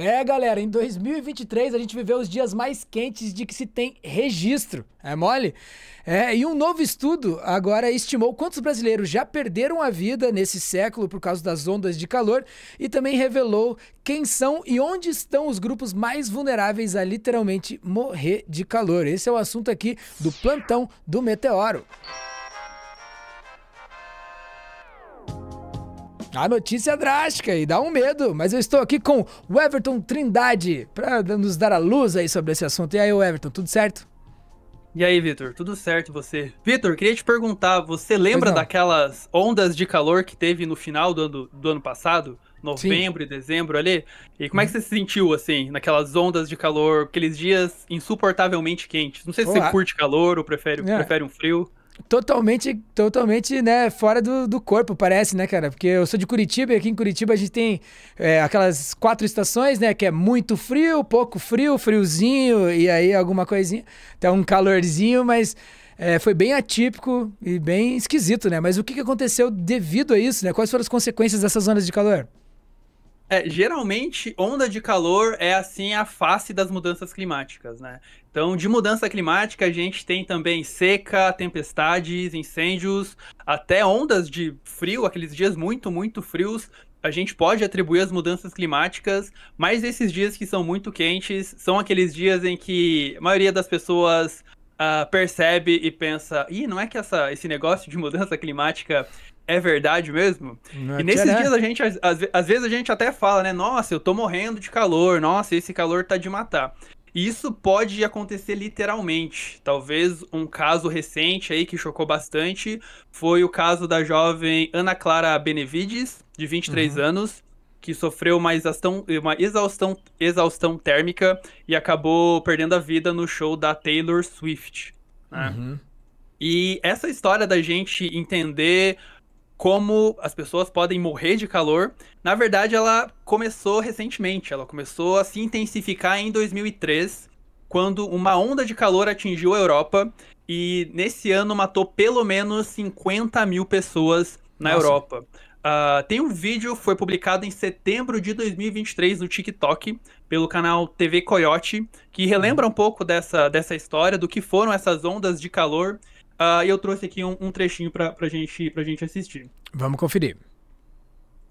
É, galera, em 2023 a gente viveu os dias mais quentes de que se tem registro. É mole? E um novo estudo agora estimou quantos brasileiros já perderam a vida nesse século por causa das ondas de calor e também revelou quem são e onde estão os grupos mais vulneráveis a literalmente morrer de calor. Esse é o assunto aqui do Plantão do Meteoro. A notícia é drástica e dá um medo, mas eu estou aqui com o Everton Trindade para nos dar a luz aí sobre esse assunto. E aí, Everton, tudo certo? E aí, Vitor, tudo certo e você? Vitor, queria te perguntar, você lembra daquelas ondas de calor que teve no final do ano passado? Novembro e dezembro ali? E como é que você se sentiu, assim, naquelas ondas de calor, aqueles dias insuportavelmente quentes? Não sei se você curte calor ou prefere um frio. Totalmente, né, fora do corpo, parece, né, cara? Porque eu sou de Curitiba e aqui em Curitiba a gente tem aquelas 4 estações, né, que é muito frio, pouco frio, friozinho e aí alguma coisinha. Até um calorzinho, mas foi bem atípico e bem esquisito, né? Mas o que aconteceu devido a isso, né? Quais foram as consequências dessas zonas de calor? Geralmente, onda de calor é, assim, a face das mudanças climáticas, né? Então, de mudança climática, a gente tem também seca, tempestades, incêndios, até ondas de frio, aqueles dias muito, muito frios. A gente pode atribuir as mudanças climáticas, mas esses dias que são muito quentes são aqueles dias em que a maioria das pessoas percebe e pensa: ih, não é que esse negócio de mudança climática é verdade mesmo? E nesses dias a gente, às vezes a gente até fala, né? Nossa, eu tô morrendo de calor, nossa, esse calor tá de matar. E isso pode acontecer literalmente. Talvez um caso recente aí que chocou bastante foi o caso da jovem Ana Clara Benevides, de 23 anos, que sofreu uma exaustão térmica e acabou perdendo a vida no show da Taylor Swift, né? E essa história da gente entender como as pessoas podem morrer de calor, na verdade ela começou recentemente, ela começou a se intensificar em 2003, quando uma onda de calor atingiu a Europa e nesse ano matou pelo menos 50 mil pessoas na Europa. Tem um vídeo, foi publicado em setembro de 2023 no TikTok, pelo canal TV Coyote, que relembra um pouco dessa história, do que foram essas ondas de calor. E eu trouxe aqui um trechinho pra gente assistir. Vamos conferir.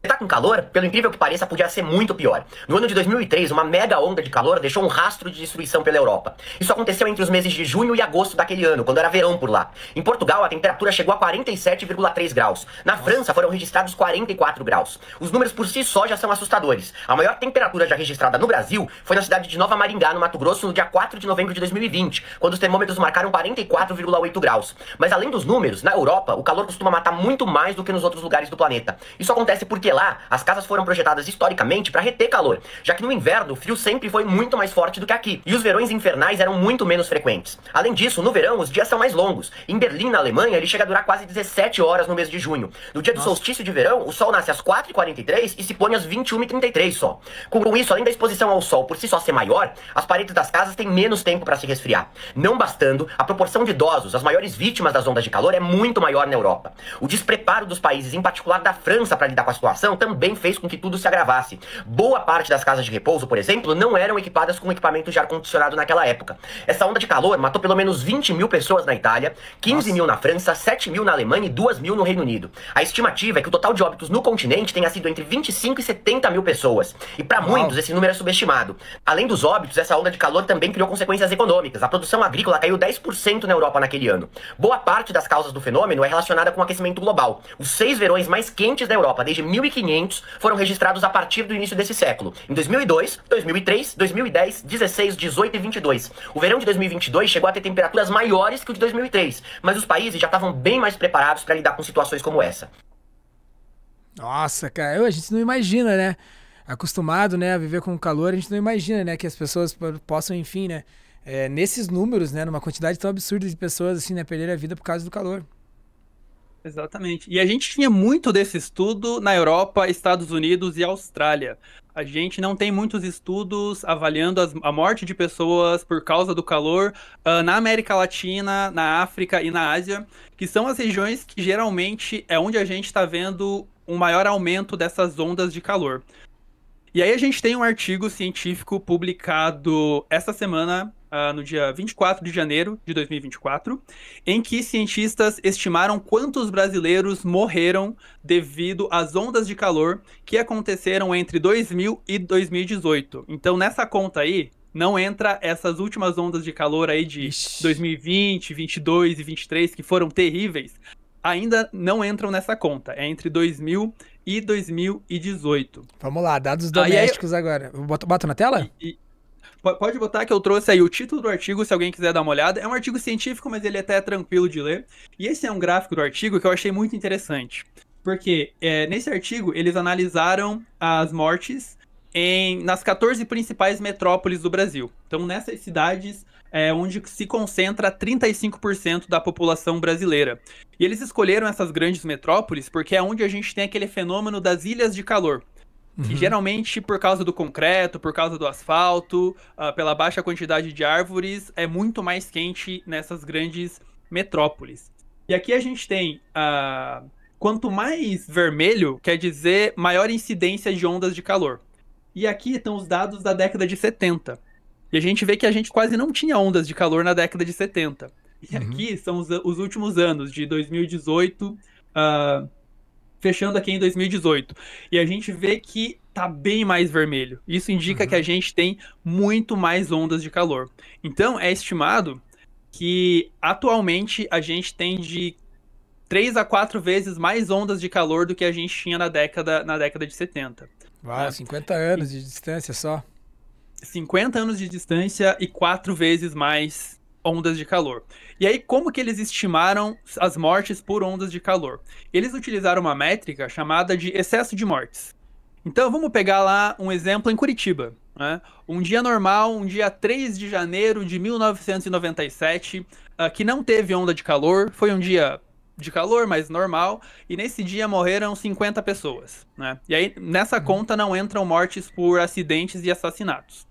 Tá com calor? Pelo incrível que pareça, podia ser muito pior. No ano de 2003, uma mega onda de calor deixou um rastro de destruição pela Europa. Isso aconteceu entre os meses de junho e agosto daquele ano, quando era verão por lá. Em Portugal, a temperatura chegou a 47,3 graus. Na França, foram registrados 44 graus. Os números por si só já são assustadores. A maior temperatura já registrada no Brasil foi na cidade de Nova Maringá, no Mato Grosso, no dia 4 de novembro de 2020, quando os termômetros marcaram 44,8 graus. Mas além dos números, na Europa, o calor costuma matar muito mais do que nos outros lugares do planeta. Isso acontece porque lá, as casas foram projetadas historicamente para reter calor, já que no inverno o frio sempre foi muito mais forte do que aqui, e os verões infernais eram muito menos frequentes. Além disso, no verão os dias são mais longos. Em Berlim, na Alemanha, ele chega a durar quase 17 horas no mês de junho. No dia do solstício de verão, o sol nasce às 4h43 e se põe às 21h33 só. Com isso, além da exposição ao sol por si só ser maior, as paredes das casas têm menos tempo para se resfriar. Não bastando, a proporção de idosos, as maiores vítimas das ondas de calor, é muito maior na Europa. O despreparo dos países, em particular da França, para lidar com a situação também fez com que tudo se agravasse. Boa parte das casas de repouso, por exemplo, não eram equipadas com equipamento de ar-condicionado naquela época. Essa onda de calor matou pelo menos 20 mil pessoas na Itália, 15 mil na França, 7 mil na Alemanha e 2 mil no Reino Unido. A estimativa é que o total de óbitos no continente tenha sido entre 25 e 70 mil pessoas. E para muitos esse número é subestimado. Além dos óbitos, essa onda de calor também criou consequências econômicas. A produção agrícola caiu 10% na Europa naquele ano. Boa parte das causas do fenômeno é relacionada com o aquecimento global. Os 6 verões mais quentes da Europa desde 1500 foram registrados a partir do início desse século. Em 2002, 2003, 2010, 16, 18 e 22. O verão de 2022 chegou a ter temperaturas maiores que o de 2003, mas os países já estavam bem mais preparados para lidar com situações como essa. Nossa, cara, a gente não imagina, né? Acostumado, né, a viver com calor, a gente não imagina, né, que as pessoas possam, enfim, né, nesses números, né, numa quantidade tão absurda de pessoas, assim, né, perder a vida por causa do calor. Exatamente. E a gente tinha muito desse estudo na Europa, Estados Unidos e Austrália. A gente não tem muitos estudos avaliando a morte de pessoas por causa do calor na América Latina, na África e na Ásia, que são as regiões que geralmente é onde a gente está vendo um maior aumento dessas ondas de calor. E aí a gente tem um artigo científico publicado essa semana, no dia 24 de janeiro de 2024, em que cientistas estimaram quantos brasileiros morreram devido às ondas de calor que aconteceram entre 2000 e 2018. Então, nessa conta aí, não entra essas últimas ondas de calor aí de 2020, 22 e 23, que foram terríveis, ainda não entram nessa conta. É entre 2000 e 2018. Vamos lá, dados domésticos agora. Boto na tela? Pode botar que eu trouxe aí o título do artigo, se alguém quiser dar uma olhada. É um artigo científico, mas ele é até tranquilo de ler. E esse é um gráfico do artigo que eu achei muito interessante. Porque nesse artigo eles analisaram as mortes nas 14 principais metrópoles do Brasil. Então, nessas cidades onde se concentra 35% da população brasileira. E eles escolheram essas grandes metrópoles porque é onde a gente tem aquele fenômeno das ilhas de calor. Que geralmente, por causa do concreto, por causa do asfalto, pela baixa quantidade de árvores, é muito mais quente nessas grandes metrópoles. E aqui a gente tem, quanto mais vermelho, quer dizer maior incidência de ondas de calor. E aqui estão os dados da década de 70. E a gente vê que a gente quase não tinha ondas de calor na década de 70. E aqui são os últimos anos, de 2018, fechando aqui em 2018. E a gente vê que tá bem mais vermelho. Isso indica que a gente tem muito mais ondas de calor. Então, é estimado que atualmente a gente tem de 3 a 4 vezes mais ondas de calor do que a gente tinha na década de 70. Uau, 50 anos de distância só. 50 anos de distância e 4 vezes mais ondas de calor. E aí, como que eles estimaram as mortes por ondas de calor? Eles utilizaram uma métrica chamada de excesso de mortes. Então, vamos pegar lá um exemplo em Curitiba, né? Um dia normal, um dia 3 de janeiro de 1997, que não teve onda de calor, foi um dia de calor, mas normal, e nesse dia morreram 50 pessoas, né? E aí, nessa conta não entram mortes por acidentes e assassinatos.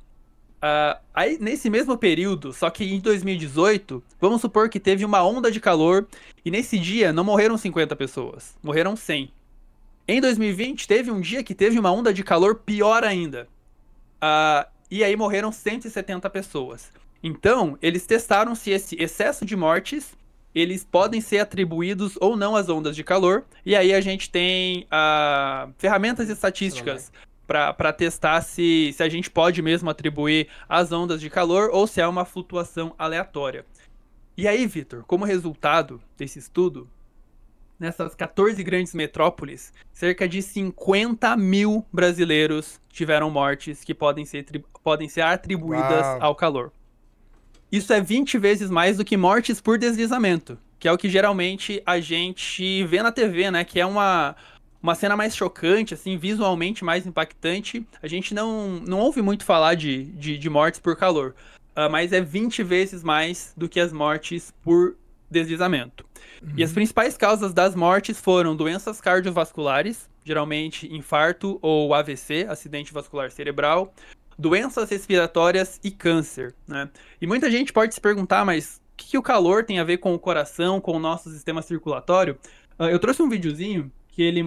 Aí, nesse mesmo período, só que em 2018, vamos supor que teve uma onda de calor, e nesse dia não morreram 50 pessoas, morreram 100. Em 2020, teve um dia que teve uma onda de calor pior ainda, e aí morreram 170 pessoas. Então, eles testaram se esse excesso de mortes eles podem ser atribuídos ou não às ondas de calor, e aí a gente tem ferramentas estatísticas para testar se a gente pode mesmo atribuir às ondas de calor ou se é uma flutuação aleatória. E aí, Vitor, como resultado desse estudo, nessas 14 grandes metrópoles, cerca de 50 mil brasileiros tiveram mortes que podem ser atribuídas ao calor. Isso é 20 vezes mais do que mortes por deslizamento, que é o que geralmente a gente vê na TV, né? Que é uma cena mais chocante, assim, visualmente mais impactante. A gente não ouve muito falar de mortes por calor, mas é 20 vezes mais do que as mortes por deslizamento. E as principais causas das mortes foram doenças cardiovasculares, geralmente infarto ou AVC, acidente vascular cerebral, doenças respiratórias e câncer, né? E muita gente pode se perguntar, mas o que o calor tem a ver com o coração, com o nosso sistema circulatório? Eu trouxe um videozinho que ele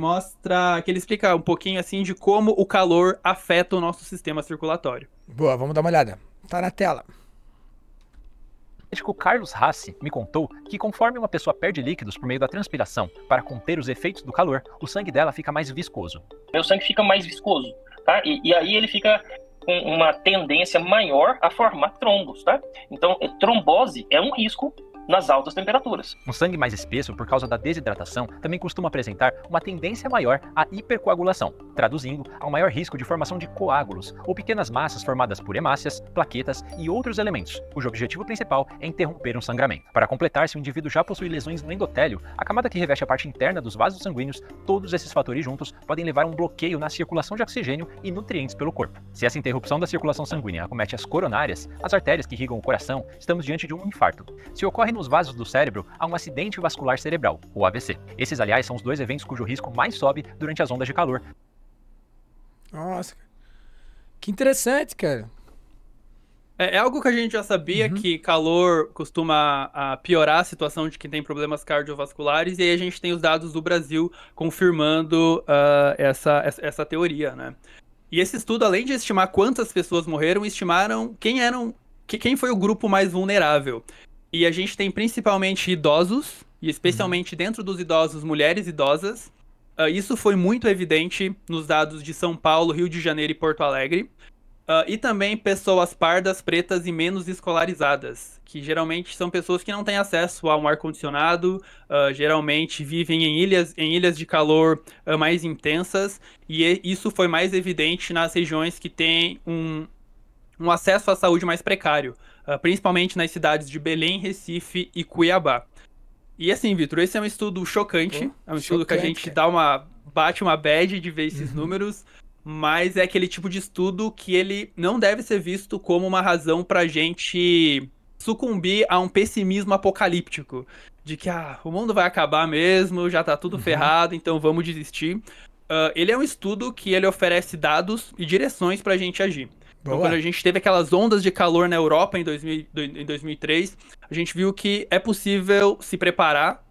explica um pouquinho assim de como o calor afeta o nosso sistema circulatório. Boa, vamos dar uma olhada. Tá na tela. O médico Carlos Rassi me contou que conforme uma pessoa perde líquidos por meio da transpiração para conter os efeitos do calor, o sangue dela fica mais viscoso. Meu sangue fica mais viscoso, tá? E aí ele fica com uma tendência maior a formar trombos, tá? Então, trombose é um risco nas altas temperaturas. Um sangue mais espesso, por causa da desidratação, também costuma apresentar uma tendência maior à hipercoagulação, traduzindo a um maior risco de formação de coágulos, ou pequenas massas formadas por hemácias, plaquetas e outros elementos, cujo objetivo principal é interromper um sangramento. Para completar, se o indivíduo já possui lesões no endotélio, a camada que reveste a parte interna dos vasos sanguíneos, todos esses fatores juntos podem levar a um bloqueio na circulação de oxigênio e nutrientes pelo corpo. Se essa interrupção da circulação sanguínea acomete as coronárias, as artérias que irrigam o coração, estamos diante de um infarto. Se ocorre nos vasos do cérebro, há um acidente vascular cerebral, ou AVC. Esses, aliás, são os dois eventos cujo risco mais sobe durante as ondas de calor. Nossa, que interessante, cara. É algo que a gente já sabia, que calor costuma piorar a situação de quem tem problemas cardiovasculares, e aí a gente tem os dados do Brasil confirmando essa teoria, né? E esse estudo, além de estimar quantas pessoas morreram, estimaram quem foi o grupo mais vulnerável. E a gente tem principalmente idosos, e especialmente dentro dos idosos, mulheres idosas. Isso foi muito evidente nos dados de São Paulo, Rio de Janeiro e Porto Alegre. E também pessoas pardas, pretas e menos escolarizadas, que geralmente são pessoas que não têm acesso a um ar-condicionado, geralmente vivem em ilhas de calor mais intensas, e isso foi mais evidente nas regiões que têm um acesso à saúde mais precário, principalmente nas cidades de Belém, Recife e Cuiabá. E assim, Vitor, esse é um estudo chocante, é um estudo que a gente bate uma bad de ver esses números, mas é aquele tipo de estudo que ele não deve ser visto como uma razão pra gente sucumbir a um pessimismo apocalíptico, de que o mundo vai acabar mesmo, já tá tudo ferrado, então vamos desistir. Ele é um estudo que ele oferece dados e direções pra gente agir. Então, quando a gente teve aquelas ondas de calor na Europa em 2003, a gente viu que é possível se preparar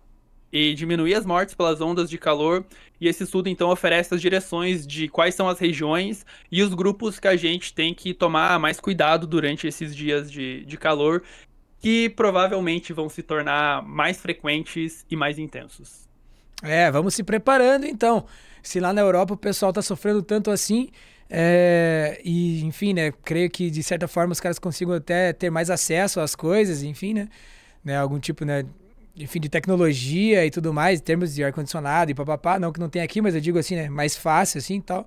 e diminuir as mortes pelas ondas de calor, e esse estudo então oferece as direções de quais são as regiões e os grupos que a gente tem que tomar mais cuidado durante esses dias de calor, que provavelmente vão se tornar mais frequentes e mais intensos. Vamos se preparando então. Se lá na Europa o pessoal tá sofrendo tanto assim, e enfim, né, creio que de certa forma os caras consigam até ter mais acesso às coisas, enfim, né, algum tipo, né, enfim, de tecnologia e tudo mais, em termos de ar-condicionado e papapá, não que não tem aqui, mas eu digo assim, né, mais fácil assim e tal,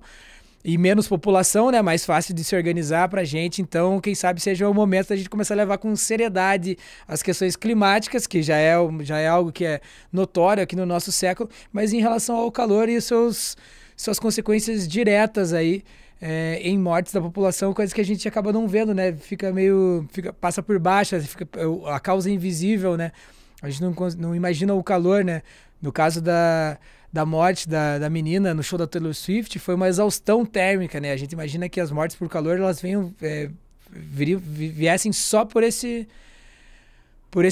e menos população, né, mais fácil de se organizar pra gente, então quem sabe seja o momento da gente começar a levar com seriedade as questões climáticas, que já é algo que é notório aqui no nosso século, mas em relação ao calor e suas consequências diretas aí, em mortes da população, coisas que a gente acaba não vendo, né, passa por baixo, a causa invisível, né. A gente não imagina o calor, né? No caso da morte da menina no show da Taylor Swift, foi uma exaustão térmica, né? A gente imagina que as mortes por calor, elas viessem só por esse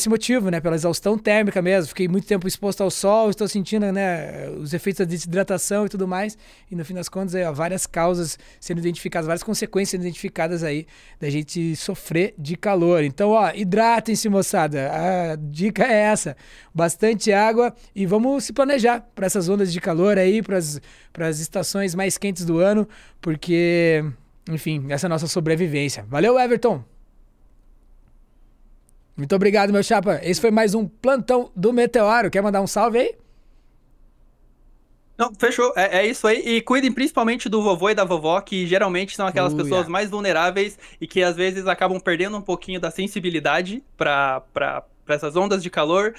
motivo, né? Pela exaustão térmica mesmo. Fiquei muito tempo exposto ao sol, estou sentindo, né, os efeitos da desidratação e tudo mais. E no fim das contas, várias causas sendo identificadas, várias consequências sendo identificadas aí da gente sofrer de calor. Então, hidratem-se, moçada. A dica é essa. Bastante água e vamos se planejar para essas ondas de calor aí, para as estações mais quentes do ano, porque, enfim, essa é a nossa sobrevivência. Valeu, Everton! Muito obrigado, meu chapa. Esse foi mais um Plantão do Meteoro. Quer mandar um salve aí? Não, fechou. É isso aí. E cuidem principalmente do vovô e da vovó, que geralmente são aquelas pessoas mais vulneráveis e que às vezes acabam perdendo um pouquinho da sensibilidade para essas ondas de calor.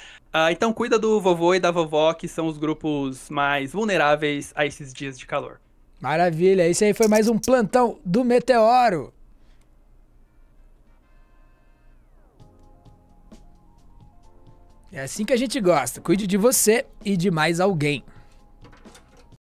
Então cuida do vovô e da vovó, que são os grupos mais vulneráveis a esses dias de calor. Maravilha. Esse aí foi mais um Plantão do Meteoro. É assim que a gente gosta. Cuide de você e de mais alguém.